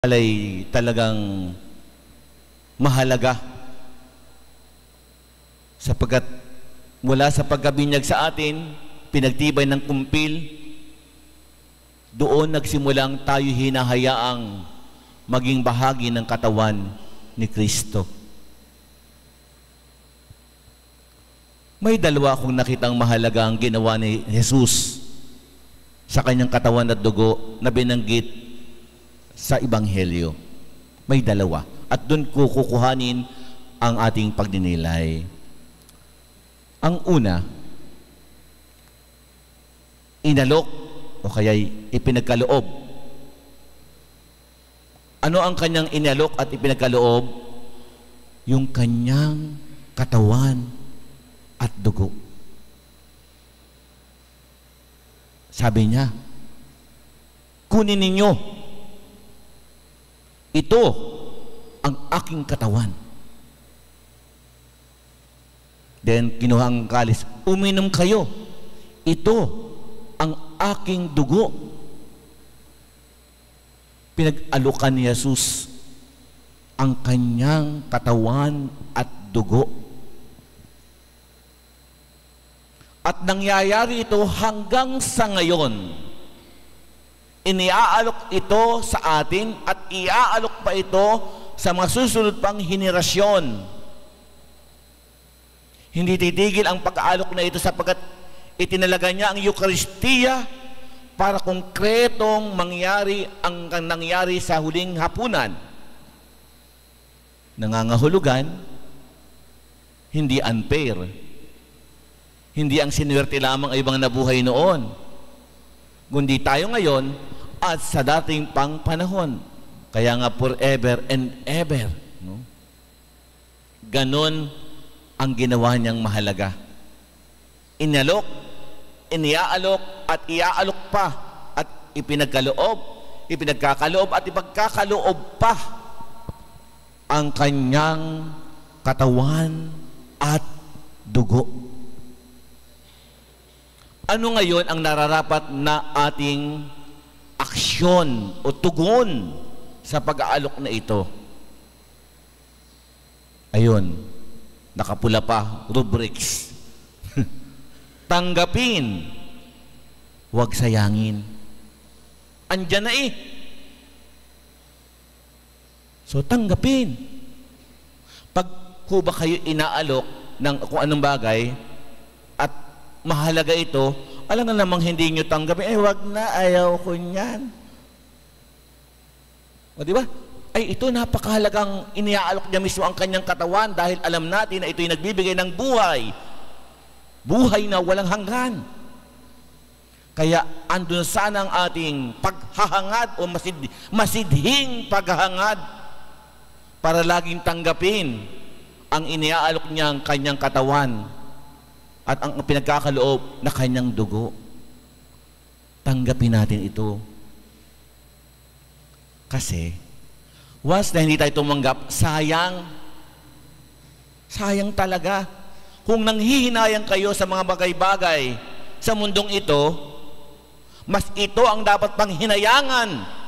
ay talagang mahalaga sapagkat mula sa pagkabinyag sa atin, pinagtibay ng kumpil, doon nagsimulang tayo hinahayaang maging bahagi ng katawan ni Kristo. May dalawa akong nakitang mahalaga ang ginawa ni Jesus sa kanyang katawan at dugo na binanggit sa Ebanghelyo. May dalawa. At doon ko kukuhanin ang ating pagdinilay. Ang una, inalok o kaya ipinagkaloob. Ano ang kanyang inalok at ipinagkaloob? Yung kanyang katawan at dugo. Sabi niya, kunin ninyo. Ito ang aking katawan. Then, kinuha ang kalis. Uminom kayo. Ito ang aking dugo. Pinag-alukan ni Jesus ang kanyang katawan at dugo. At nangyayari ito hanggang sa ngayon. Iniaalok ito sa atin at iaalok pa ito sa mga susunod pang henerasyon. Hindi titigil ang pag-aalok na ito sapagkat itinalaga niya ang Eucharistia para konkretong mangyari ang nangyari sa huling hapunan. Nangangahulugan, hindi unfair. Hindi ang sinuwerte lamang ay ibang nabuhay noon. Kundi tayo ngayon at sa dating pang panahon. Kaya nga forever and ever. No? Ganon ang ginawa niyang mahalaga. Inalok, iniaalok, at iaalok pa. At ipinagkakaloob at ipagkakaloob pa ang kanyang katawan at dugo. Ano ngayon ang nararapat na ating aksyon o tugon sa pag-aalok na ito? Ayun, nakapula pa, rubrics. Tanggapin, huwag sayangin. Andyan na eh. So tanggapin. Pag ba kayo inaalok ng kung anong bagay at mahalaga ito, alam nga namang hindi nyo tanggapin, wag na, ayaw ko niyan. O di ba? Ay, ito napakahalagang iniaalok niya mismo ang kanyang katawan dahil alam natin na ito'y nagbibigay ng buhay. Buhay na walang hanggan. Kaya andun sana ang ating paghahangad o masidhing paghahangad para laging tanggapin ang iniaalok niya ang kanyang katawan at ang pinagkakaloob na kanyang dugo. Tanggapin natin ito. Kasi, once na hindi tayo tumanggap, sayang. Sayang talaga. Kung nanghihinayang kayo sa mga bagay-bagay sa mundong ito, mas ito ang dapat pang hinayangan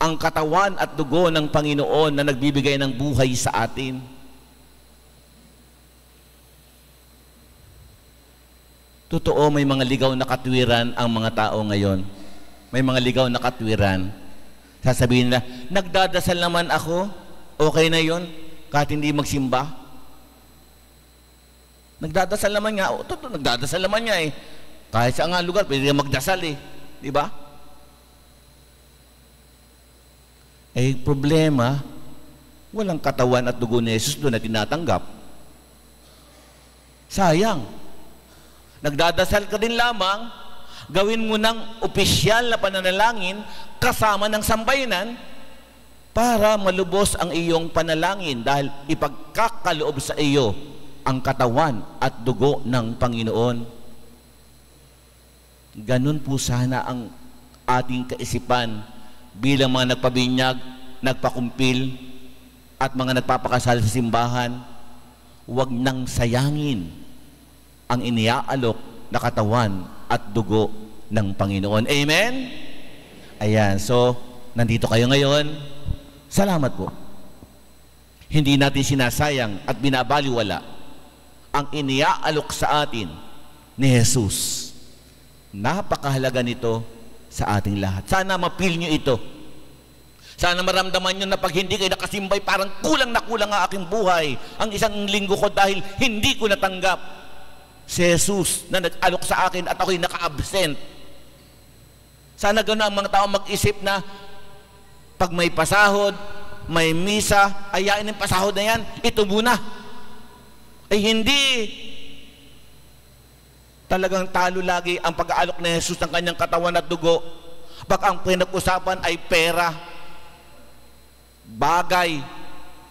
ang katawan at dugo ng Panginoon na nagbibigay ng buhay sa atin. Totoo, may mga ligaw na katwiran ang mga tao ngayon. May mga ligaw na katwiran. Sasabihin nila, nagdadasal naman ako, okay na yon, kahit hindi magsimba. Nagdadasal naman nga, totoo, nagdadasal naman niya eh. Kahit sa nga lugar, pwede magdasal eh. Di ba? Eh, problema, walang katawan at dugo ni Jesus doon na tinatanggap. Sayang. Nagdadasal ka din lamang, gawin mo ng opisyal na pananalangin kasama ng sambayanan para malubos ang iyong panalangin dahil ipagkakaloob sa iyo ang katawan at dugo ng Panginoon. Ganun po sana ang ating kaisipan bilang mga nagpabinyag, nagpakumpil, at mga nagpapakasal sa simbahan. Huwag nang sayangin ang iniaalok na katawan at dugo ng Panginoon. Amen? Ayan, so nandito kayo ngayon, salamat po. Hindi natin sinasayang at binabaliwala ang iniaalok sa atin ni Jesus. Napakahalaga nito sa ating lahat. Sana mapil nyo ito. Sana maramdaman nyo na pag hindi kayo nakasimbay, parang kulang na kulang ang aking buhay. Ang isang linggo ko dahil hindi ko natanggap si Jesus na nag-alok sa akin at ako'y naka-absent. Sana gano'n ang mga tao mag-isip na pag may pasahod, may misa, ayain yung pasahod na yan, ito muna. Ay hindi. Talagang talo lagi ang pag-aalok ni Jesus ng kanyang katawan at dugo. Pag ang pinag-usapan ay pera, bagay,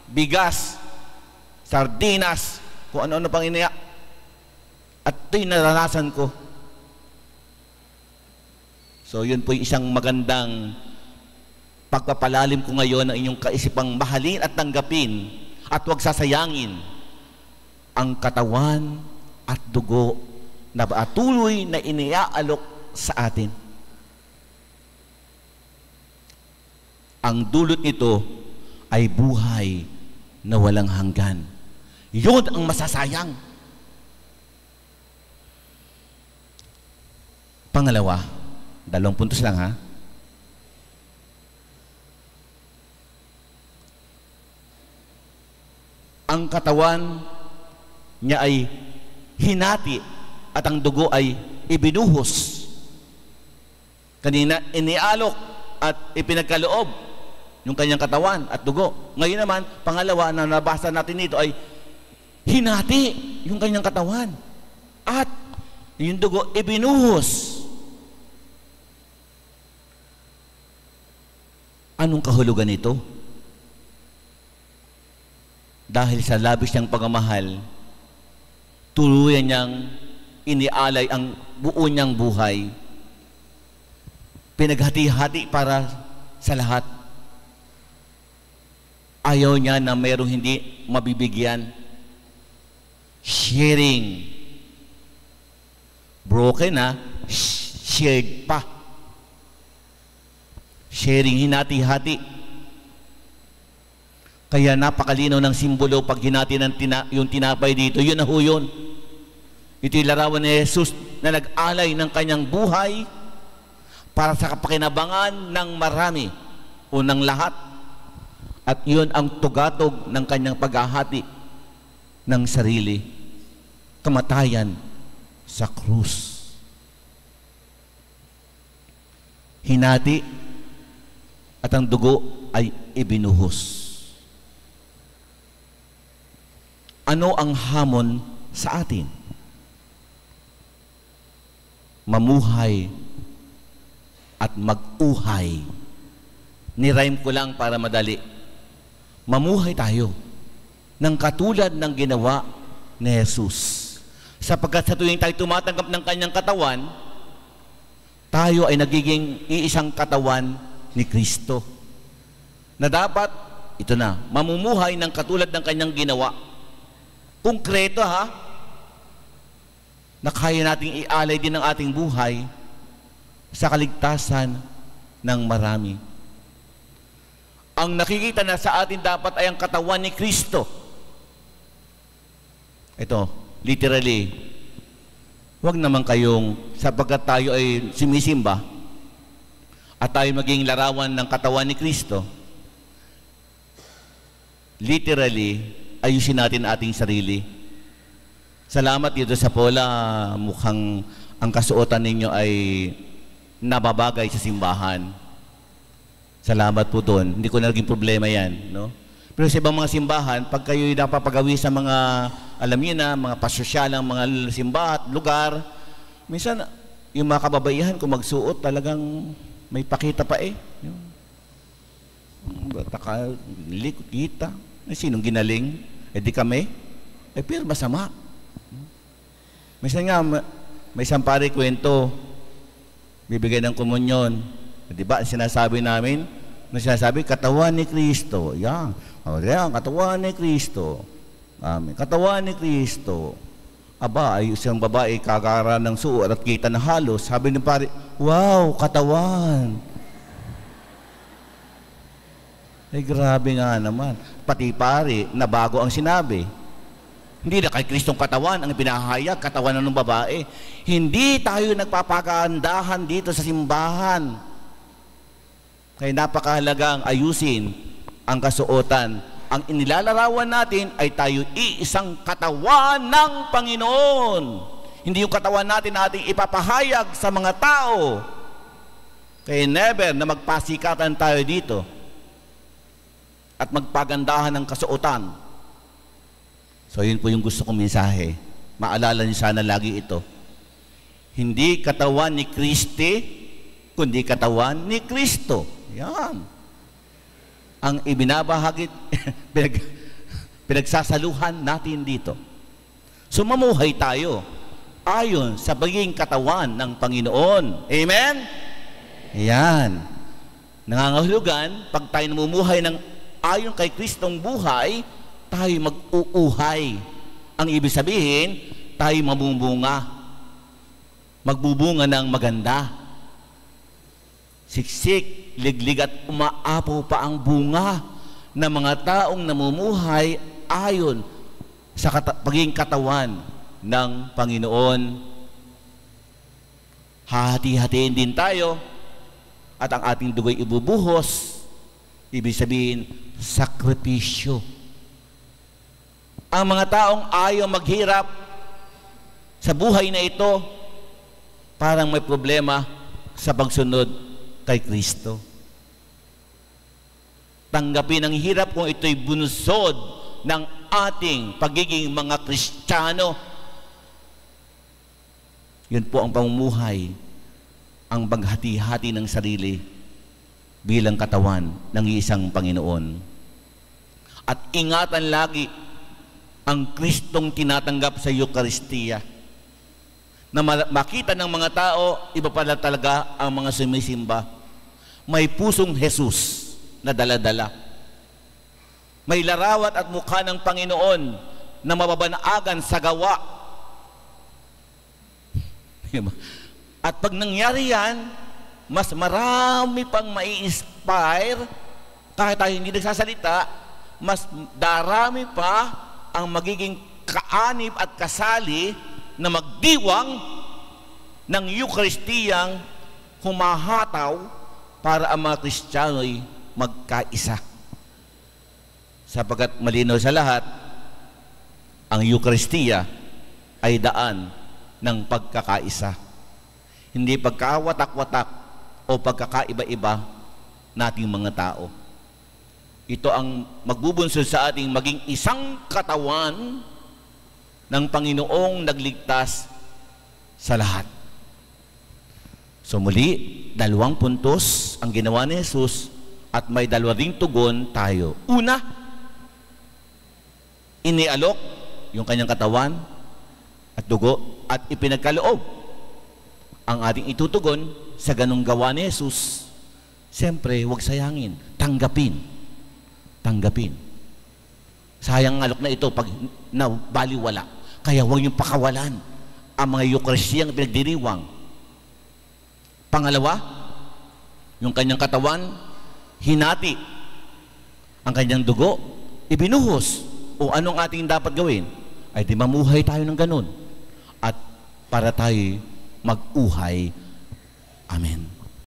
bigas, sardinas, kung ano-ano pang iniya. At ito'y naranasan ko. So yun po yung isang magandang pagpapalalim ko ngayon ng inyong kaisipang mahalin at tanggapin at huwag sasayangin ang katawan at dugo na patuloy na iniaalok sa atin. Ang dulot nito ay buhay na walang hanggan. Yun ang masasayang. Pangalawa, 2 puntos lang ha. Ang katawan niya ay hinati at ang dugo ay ibinuhos. Kanina, inialok at ipinagkaloob yung kanyang katawan at dugo. Ngayon naman, pangalawa na nabasa natin dito ay hinati yung kanyang katawan at yung dugo ibinuhos. Anong kahulugan nito? Dahil sa labis niyang pagmamahal, tuluyan niyang inialay ang buo niyang buhay. Pinaghati-hati para sa lahat. Ayaw niya na mayroong hindi mabibigyan. Sharing. Broken na, shared pa. Sharing, hinati-hati. Kaya napakalinaw ng simbolo pag hinati ng yung tinapay dito. Yun na ho yun. Ito'y larawan ni Jesus na nag-alay ng kanyang buhay para sa kapakinabangan ng marami o ng lahat. At yun ang tugatog ng kanyang paghahati ng sarili. Kamatayan sa krus. Hinati at ang dugo ay ibinuhos. Ano ang hamon sa atin? Mamuhay at mag-uhay. Nirhyme ko lang para madali. Mamuhay tayo ng katulad ng ginawa ni Jesus. Sapagkat sa tuwing tayo tumatanggap ng kanyang katawan, tayo ay nagiging iisang katawan ni Kristo. Na dapat, ito na, mamumuhay ng katulad ng kanyang ginawa. Konkreto ha, na kaya nating ialay din ang ating buhay sa kaligtasan ng marami. Ang nakikita na sa atin dapat ay ang katawan ni Kristo. Ito, literally, huwag naman kayong, sapagkat tayo ay sumisimba at tayo maging larawan ng katawan ni Kristo, literally, ayusin natin ating sarili. Salamat dito sa Pola, mukhang ang kasuotan ninyo ay nababagay sa simbahan. Salamat po doon. Hindi ko na naging problema yan. No? Pero sa ibang mga simbahan, pag kayo'y napapagawi sa mga, alam niyo na, mga pasosyalang mga simbahan, lugar, minsan, yung mga kababaihan, kung magsuot, talagang may pakita pa eh. Taka, likot, kita. Sinong ginaling? Eh di kami? Eh pero masama. Minsan nga, may isang pare kwento, bibigay ng komunyon. Di ba, sinasabi namin, sinasabi, katawan ni Kristo. Yan. Yan, katawan ni Kristo. Katawan ni Kristo. Aba, ay isang babae kakara ng suot at kita na halos. Sabi ng pare, wow, katawan. Ay grabe nga naman. Pati pare, na bago ang sinabi. Hindi na kay Kristong katawan ang pinahayag, katawan ng babae. Hindi tayo nagpapagandahan dito sa simbahan. Kaya napakahalagang ayusin ang kasuotan. Ang inilalarawan natin ay tayo iisang katawan ng Panginoon. Hindi yung katawan natin na ating ipapahayag sa mga tao. Kaya never na magpasikatan tayo dito at magpagandahan ng kasuotan. So yun po yung gusto kong mensahe. Maalala niyo sana lagi ito. Hindi katawan ni Kristi, kundi katawan ni Kristo. Yan. Ang ibinabahagi, pinagsasaluhan natin dito. So mamuhay tayo ayon sa pagiging katawan ng Panginoon. Amen? Yan. Nangangahulugan, pag tayo namumuhay ng ayon kay Kristong buhay, tayo mag-uuhay. Ang ibig sabihin, tayo magbubunga. Magbubunga ng maganda. Siksik, liglig at umaapaw pa ang bunga ng mga taong namumuhay ayon sa pagiging katawan ng Panginoon. Hahati-hatiin din tayo at ang ating dugo'y ibubuhos. Ibig sabihin, sakripisyo. Ang mga taong ayaw maghirap sa buhay na ito, parang may problema sa pagsunod kay Kristo. Tanggapin ang hirap kung ito'y bunsod ng ating pagiging mga Kristiyano. Yun po ang pamumuhay, ang paghati-hati ng sarili bilang katawan ng isang Panginoon. At ingatan lagi ang Kristong tinatanggap sa Eucharistia. Na makita ng mga tao, iba pala talaga ang mga sumisimba. May pusong Jesus na dala-dala. May larawat at mukha ng Panginoon na mababanaagan sa gawa. At pag nangyari yan, mas marami pang mai-inspire, kahit tayo hindi nagsasalita, mas darami pa ang magiging kaanib at kasali na magdiwang ng Eucharistiyang humahataw para ang mga Kristiyano'y magkaisa. Sapagkat malinaw sa lahat, ang Eucharistia ay daan ng pagkakaisa. Hindi pagkawatak-watak o pagkakaiba-iba nating mga tao. Ito ang magbubunsod sa ating maging isang katawan ng Panginoong nagligtas sa lahat. So muli, 2 puntos ang ginawa ni Jesus at may 2 ding tugon tayo. Una, inialok yung kanyang katawan at dugo at ipinagkaloob. Ang ating itutugon sa ganung gawa ni Jesus, siyempre, huwag sayangin, tanggapin. Tanggapin. Sayang alok na ito pag nabaliwala. Kaya huwag niyong pakawalan ang mga Eucharistiyang pinagdiriwang. Pangalawa, yung kanyang katawan, hinati. Ang kanyang dugo, ibinuhos. O anong ating dapat gawin? Ay di mamuhay tayo ng ganun. At para tayo mag-uhay. Amen.